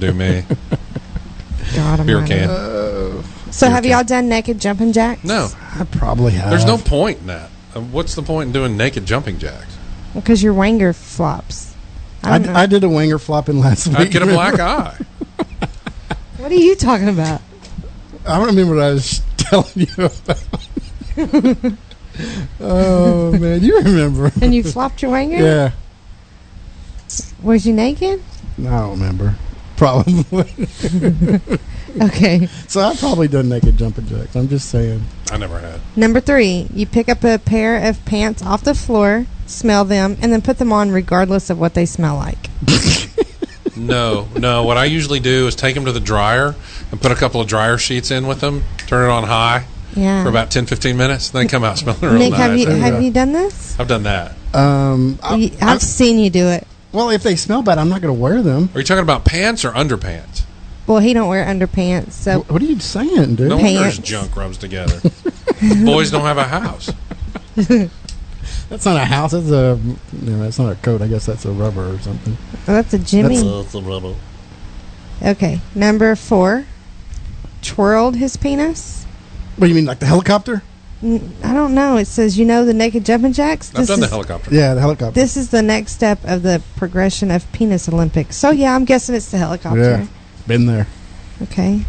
do me. God, Beer can. So have y'all done naked jumping jacks? No. I probably have. There's no point in that. What's the point in doing naked jumping jacks? Because your wanger flops. I did a winger flopping last week. I'd get a black eye. What are you talking about? I don't remember what I was telling you about. Oh, man. You remember. And you flopped your wanger? Yeah. Was you naked? I don't remember. Probably. Okay. So I've probably done naked jumping jacks. I'm just saying. I never had. Number 3, you pick up a pair of pants off the floor, smell them, and then put them on regardless of what they smell like. No. What I usually do is take them to the dryer and put a couple of dryer sheets in with them, turn it on high for about 10-15 minutes, then come out smelling real Nick, nice. have you done this? I've done that. I've seen you do it. Well, if they smell bad, I'm not going to wear them. Are you talking about pants or underpants? Well, he don't wear underpants, so... What are you saying, dude? No wonder his junk rubs together. Boys don't have a house. That's not a house. That's that's not a coat. I guess that's a rubber or something. Oh, that's a Jimmy. That's a rubber. Okay, number 4, twirled his penis. What do you mean, like the helicopter? I don't know. It says, the naked jumping jacks. I've done the helicopter. Yeah, the helicopter. This is the next step of the progression of penis Olympics. So, yeah, I'm guessing it's the helicopter. Yeah, been there. Okay.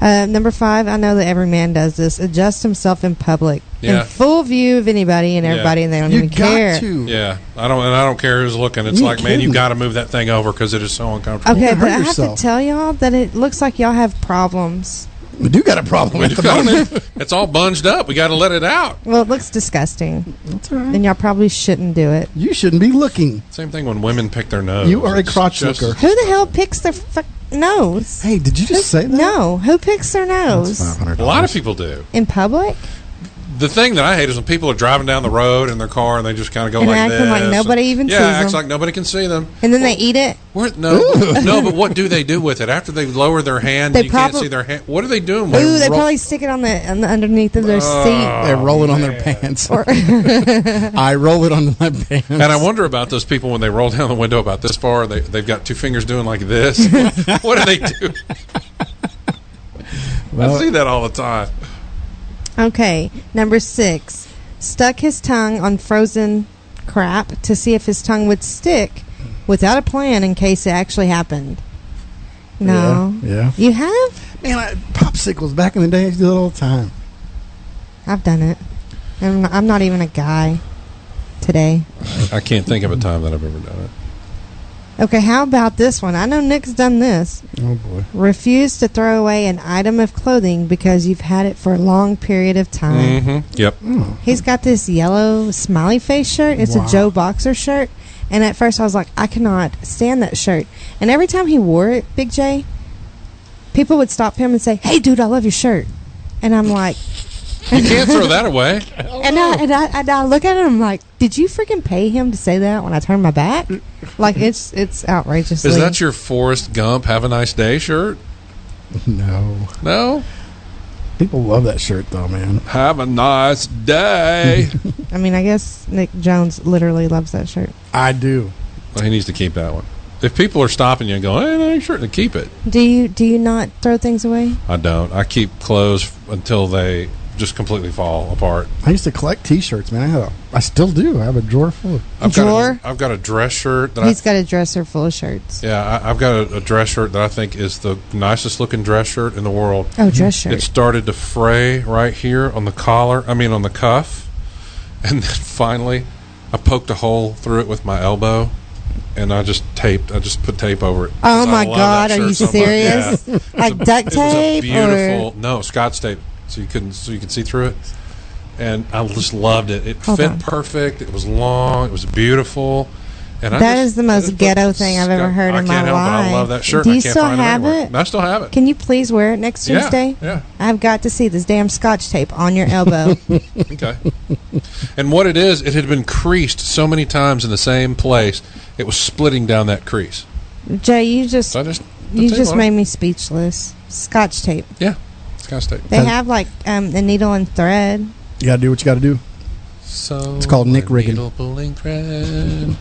Number 5, I know that every man does this. Adjust himself in public. Yeah. In full view of anybody and everybody, and they don't even care. To. Yeah. I don't care who's looking. It's like, man, you've got to move that thing over because it is so uncomfortable. Okay, but I have to tell y'all that it looks like y'all have problems. We do got a problem at the moment. It's all bunged up. We got to let it out. Well, it looks disgusting. That's all right. And y'all probably shouldn't do it. You shouldn't be looking. Same thing when women pick their nose. You are a crotch looker. Who the hell picks their nose? Hey, did you just say that? No. Who picks their nose? That's $500. A lot of people do. In public? The thing that I hate is when people are driving down the road in their car and they just kind of go And like acting this. like nobody even sees them. Yeah, acts like nobody can see them. And then they eat it? No, but what do they do with it? After they lower their hand and you can't see their hand, what are they doing with it? Ooh, they probably stick it on the underneath of their seat. They roll it on their pants. I roll it on my pants. And I wonder about those people when they roll down the window about this far. They've got 2 fingers doing like this. What do they do? Well, I see that all the time. Okay, number 6. Stuck his tongue on frozen crap to see if his tongue would stick without a plan in case it actually happened. No. Yeah. You have? Man, popsicles back in the day, I used to do it all the time. I've done it. I'm not even a guy today. I can't think of a time that I've ever done it. Okay, how about this one? I know Nick's done this. Oh, boy. Refuse to throw away an item of clothing because you've had it for a long period of time. Mm-hmm. Yep. He's got this yellow smiley face shirt. It's a Joe Boxer shirt. And at first I was like, I cannot stand that shirt. And every time he wore it, Big J, people would stop him and say, hey, dude, I love your shirt. And I'm like... You can't throw that away. And I look at him and I'm like, did you freaking pay him to say that when I turn my back? Like, it's outrageously... Is that your Forrest Gump Have a Nice Day shirt? No. No? People love that shirt, though, man. Have a nice day. I mean, I guess Nick Jones literally loves that shirt. I do. Well, he needs to keep that one. If people are stopping you and going, hey, no, sure, to keep it. Do you not throw things away? I don't. I keep clothes until they just completely fall apart. I used to collect T-shirts, man. I still do. I have a drawer full of... I've got a dress shirt. He's got a dresser full of shirts. Yeah, I've got a dress shirt that I think is the nicest looking dress shirt in the world. Oh, dress shirt. It started to fray right here on the collar. I mean, on the cuff. And then finally, I poked a hole through it with my elbow. And I just put tape over it. Oh, my God. Are you serious? Yeah. Like duct tape? It was a beautiful... No, Scotch tape. So you could see through it, and I just loved it. It fit perfect. It was long. It was beautiful, and that is the most ghetto thing I've ever heard in my life. I love that shirt. Do you still have it? I still have it. Can you please wear it next Tuesday? Yeah. I've got to see this damn Scotch tape on your elbow. Okay. And what it is, it had been creased so many times in the same place, it was splitting down that crease. Jay, you just made me speechless. Scotch tape. Yeah. Scotch tape. They have like a needle and thread. You gotta do what you gotta do. So it's called Nick rigging. Needle pulling thread.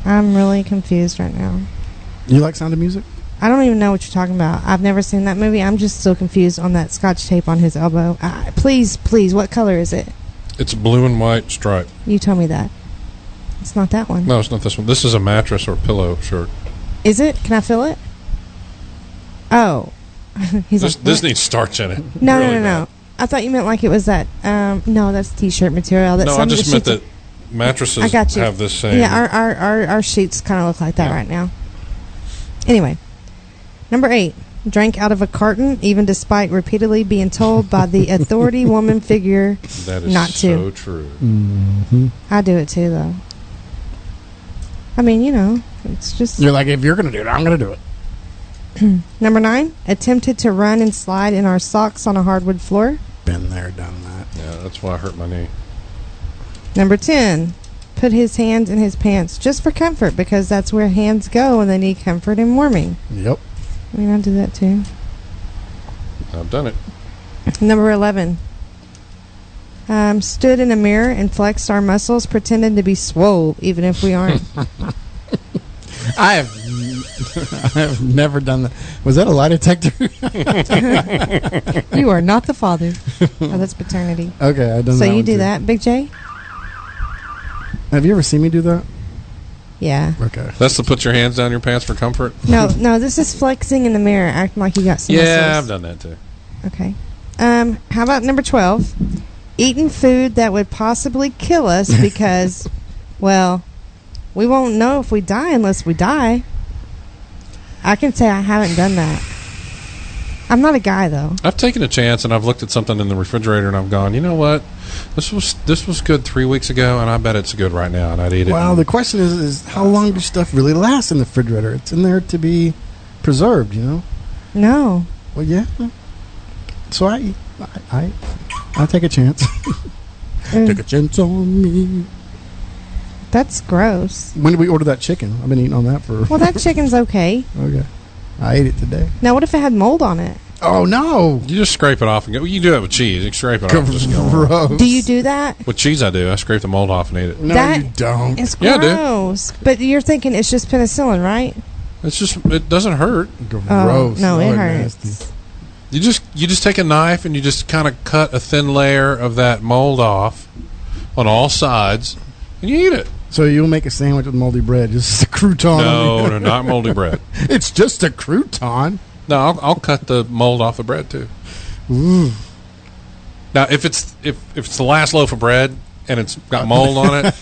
I'm really confused right now. You like Sound of Music? I don't even know what you're talking about. I've never seen that movie. I'm just still confused on that Scotch tape on his elbow. Please, what color is it? It's blue and white stripe. You told me that. It's not that one. No, it's not this one. This is a mattress or pillow shirt. Is it? Can I feel it? Oh. This needs starch in it. No, really no. I thought you meant like it was that. No, that's T-shirt material. No, I just meant that mattresses have this same. Yeah, our sheets kind of look like that right now. Anyway, number 8. Drank out of a carton, even despite repeatedly being told by the authority woman figure that is not to. So true. Mm-hmm. I do it too, though. I mean, it's just... You're like, if you're going to do it, I'm going to do it. Number 9. Attempted to run and slide in our socks on a hardwood floor. Been there, done that. Yeah, that's why I hurt my knee. Number 10. Put his hands in his pants just for comfort, because that's where hands go when they need comfort and warming. Yep. I mean, I do that too. I've done it. Number 11. Stood in a mirror and flexed our muscles, pretending to be swole, even if we aren't. I have never done that. Was that a lie detector? You are not the father. Oh, that's paternity. Okay, I've done that. So you do too. that, Big J? Have you ever seen me do that? Yeah. Okay. That's to put your hands down your pants for comfort? No, this is flexing in the mirror, acting like you got some Yeah, muscles. I've done that too. Okay. How about number 12? Eating food that would possibly kill us because, well, we won't know if we die unless we die. I can say I haven't done that. I'm not a guy, though. I've taken a chance, and I've looked at something in the refrigerator, and I've gone, you know what? This was good 3 weeks ago, and I bet it's good right now, and I'd eat it. Well, the question is how long does stuff really last in the refrigerator? It's in there to be preserved, No. Well, yeah. So I take a chance. Take a chance on me. That's gross. When did we order that chicken? I've been eating on that for... Well, that chicken's okay. Okay. I ate it today. Now, what if it had mold on it? Oh, no. You just scrape it off and go. You do that with cheese. You scrape it off and just go. Gross. Do you do that? With cheese, I do. I scrape the mold off and eat it. No, That you don't. It's Yeah, I do. gross. But you're thinking it's just penicillin, right? It's just, it doesn't hurt. Gross. Oh, no, it Oh, hurts. nasty. You just take a knife and you just kind of cut a thin layer of that mold off on all sides, and you eat it. So you'll make a sandwich with moldy bread, just a crouton. No, not moldy bread. It's just a crouton. No, I'll cut the mold off the bread too. Ooh. Now, if it's the last loaf of bread and it's got mold on it,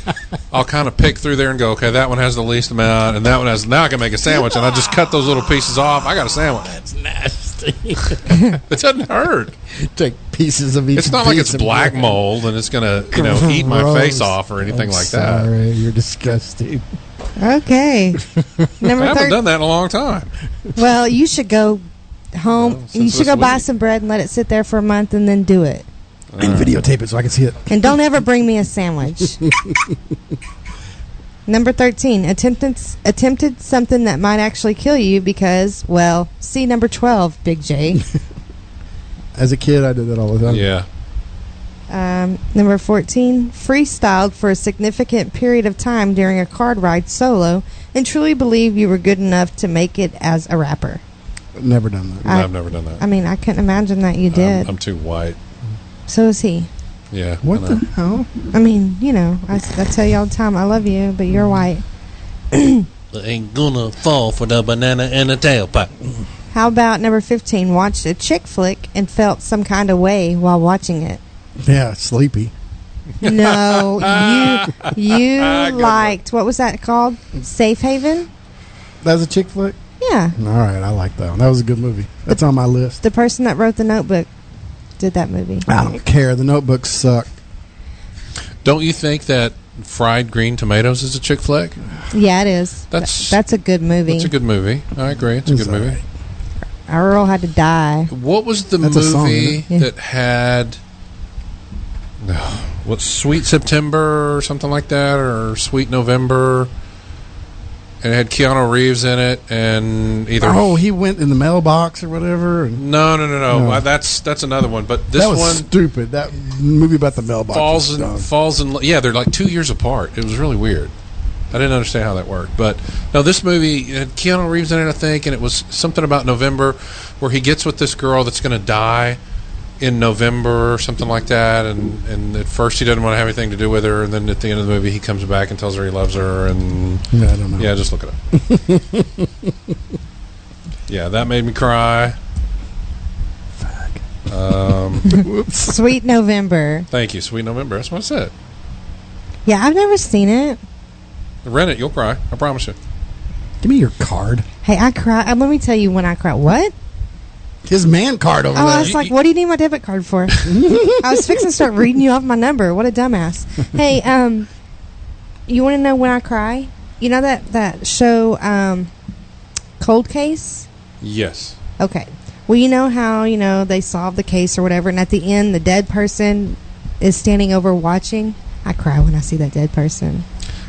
I'll kind of pick through there and go, okay, that one has the least amount, and that one has. Now I can make a sandwich, and I just cut those little pieces off. I got a sandwich. That's nasty. It doesn't hurt. Take pieces of each. It's not like piece it's of black bread. mold and it's gonna eat my Gross. face off or anything I'm like sorry, you're disgusting. Okay. that. Number I haven't 13. done that in a long time. Well, you should go home. Well, you since should go this buy week. some bread and let it sit there for a month and then do it. And videotape it so I can see it. And don't ever bring me a sandwich. Number 13. Attempted something that might actually kill you because, well, see number 12, Big J. As a kid, I did that all the time. Yeah. Number 14. Freestyled for a significant period of time during a card ride solo and truly believe you were good enough to make it as a rapper. Never done that. No, I've never done that. I mean, I couldn't imagine that you did. I'm too white. So is he. Yeah. What I the know. hell? I mean, I tell you all the time, I love you, but you're white. Ain't gonna fall for the banana and the tailpipe. How about number 15? Watched a chick flick and felt some kind of way while watching it. Yeah, sleepy. No, you Good liked, what was that called? Safe Haven? That was a chick flick? Yeah. All right, I like that one. That was a good movie. That's on my list. The person that wrote The Notebook did that movie. I don't care. The Notebooks suck. Don't you think that Fried Green Tomatoes is a chick flick? Yeah, it is. That's a good movie. It's a good movie. I agree. It's a good movie. Right. Earl had to die. What was the That's a song, movie isn't it? that had what, Sweet September or something like that, or Sweet November? And it had Keanu Reeves in it, and either He went in the mailbox or whatever. And no. No. That's another one. But this that was one stupid. That movie about the mailbox falls in. Yeah, they're like 2 years apart. It was really weird. I didn't understand how that worked. But no, this movie had Keanu Reeves in it, I think, and it was something about November where he gets with this girl that's going to die in November or something like that, and at first he doesn't want to have anything to do with her, and then at the end of the movie he comes back and tells her he loves her, and I don't know. Yeah, just look it up. Yeah, that made me cry. Sweet November. Thank you, Sweet November. That's what I said. Yeah, I've never seen it. Rent it, you'll cry. I promise you. Give me your card. Hey, I cry. Let me tell you when I cry. What? His man card over Oh, there. I was like, what do you need my debit card for? I was fixing to start reading you off my number. What a dumbass. Hey, you want to know when I cry? You know that show, Cold Case? Yes. Okay. Well, you know how, they solve the case or whatever, and at the end, the dead person is standing over watching? I cry when I see that dead person.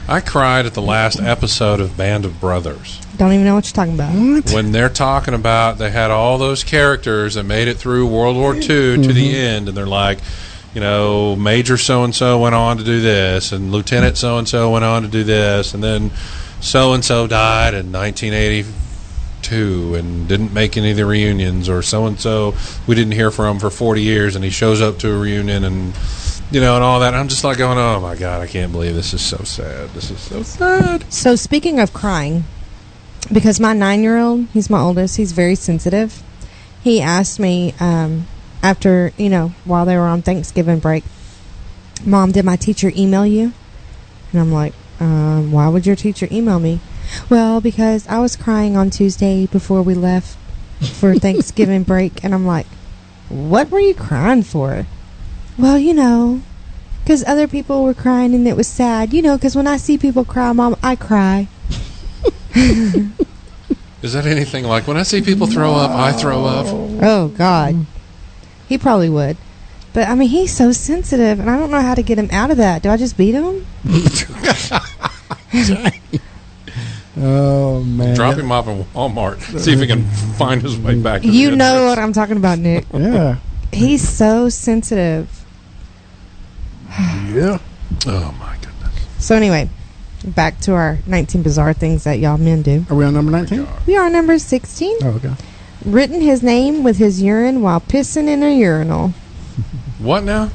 I cried at the last episode of Band of Brothers. Don't even know what you're talking about. What? When they're talking about they had all those characters that made it through World War II to the end, and they're like, Major so-and-so went on to do this, and Lieutenant so-and-so went on to do this, and then so-and-so died in 1982 and didn't make any of the reunions, or so-and-so we didn't hear from for 40 years, and he shows up to a reunion, and and all that. I'm just like going, oh my God, I can't believe this is so sad. This is so sad. So speaking of crying, because my 9-year-old, he's my oldest, he's very sensitive. He asked me after, while they were on Thanksgiving break, Mom, did my teacher email you? And I'm like, why would your teacher email me? Well, because I was crying on Tuesday before we left for Thanksgiving break. And I'm like, what were you crying for? Well, because other people were crying and it was sad. Because when I see people cry, Mom, I cry. Is that anything like when I see people throw up, I throw up? Oh, God. He probably would. But, he's so sensitive, and I don't know how to get him out of that. Do I just beat him? Oh, man. Drop him off in Walmart. See if he can find his way back to the You know entrance. what I'm talking about, Nick. Yeah. He's so sensitive. Yeah. Oh, my goodness. So, anyway, back to our 19 bizarre things that y'all men do. Are we on number 19? We are on number 16. Oh, okay. Written his name with his urine while pissing in a urinal. What now?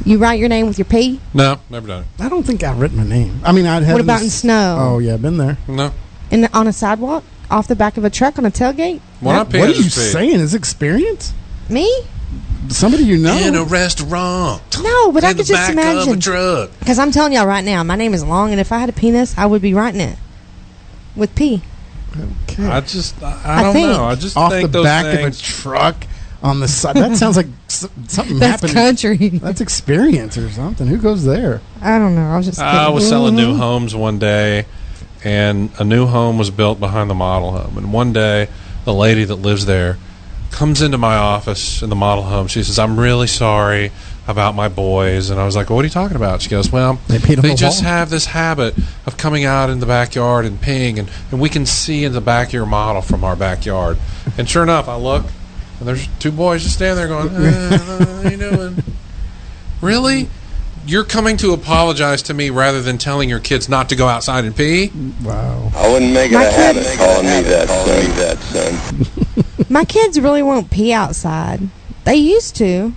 You write your name with your pee? No, never done it. I don't think I've written my name. I'd have. What about in snow? Oh, yeah, been there. No. On a sidewalk? Off the back of a truck on a tailgate? When I pee, What I are you just pee. saying? Is experience? Me? Somebody you know? In a restaurant. No, but I in could the just back of a imagine. truck. Because I'm telling y'all right now, my name is long, and if I had a penis, I would be writing it with P. Okay. I don't think. know. I just Off think the those back things. of a truck on the side. That sounds like something That's happened. country. That's experience or something. Who goes there? I don't know. I was just kidding. I was selling new homes one day, and a new home was built behind the model home. And one day, the lady that lives there comes into my office in the model home. She says, I'm really sorry about my boys. And I was like, well, what are you talking about? She goes, well, They peed on they the just wall? have this habit of coming out in the backyard and peeing, and we can see in the back of your model from our backyard. And sure enough, I look, and there's two boys just standing there going, how you doing? Really? You're coming to apologize to me rather than telling your kids not to go outside and pee? Wow. I wouldn't make it My a habit kids- calling me that, son. My kids really won't pee outside. They used to.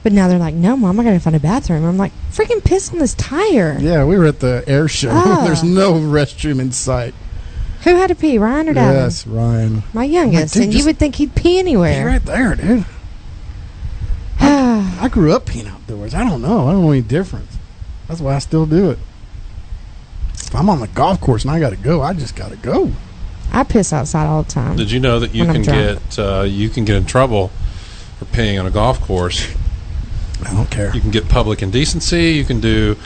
But now they're like, no, Mom, I got to find a bathroom. I'm like, freaking piss on this tire. Yeah, we were at the air show. Ah. There's no restroom in sight. Who had to pee, Ryan or Davin? Yes, Ryan. My youngest. Dude, And you just would think he'd pee Hey, anywhere. right there, dude. I grew up peeing outdoors. I don't know any difference. That's why I still do it. If I'm on the golf course and I got to go, I just got to go. I piss outside all the time. Did you know that you When I'm can get in trouble for peeing on a golf course? I don't care. You can get public indecency. You can do,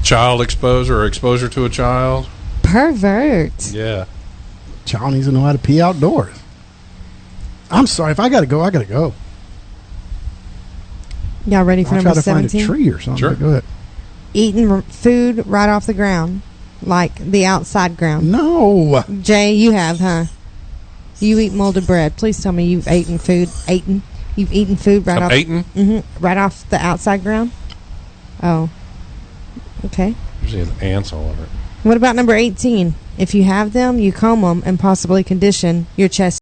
child exposure or exposure to a child. Pervert. Yeah. Child needs to know how to pee outdoors. I'm sorry. If I got to go, I got to go. Y'all ready for I'll try number to find a 17? tree or something. Sure. Go ahead. Eating food right off the ground. Like the outside ground. No. Jay, you have, huh? You eat molded bread. Please tell me you've eaten food. You've eaten food right off. Eating? Right off the outside ground. Oh. Okay. Usually has ants all over it. What about number 18? If you have them, you comb them and possibly condition your chest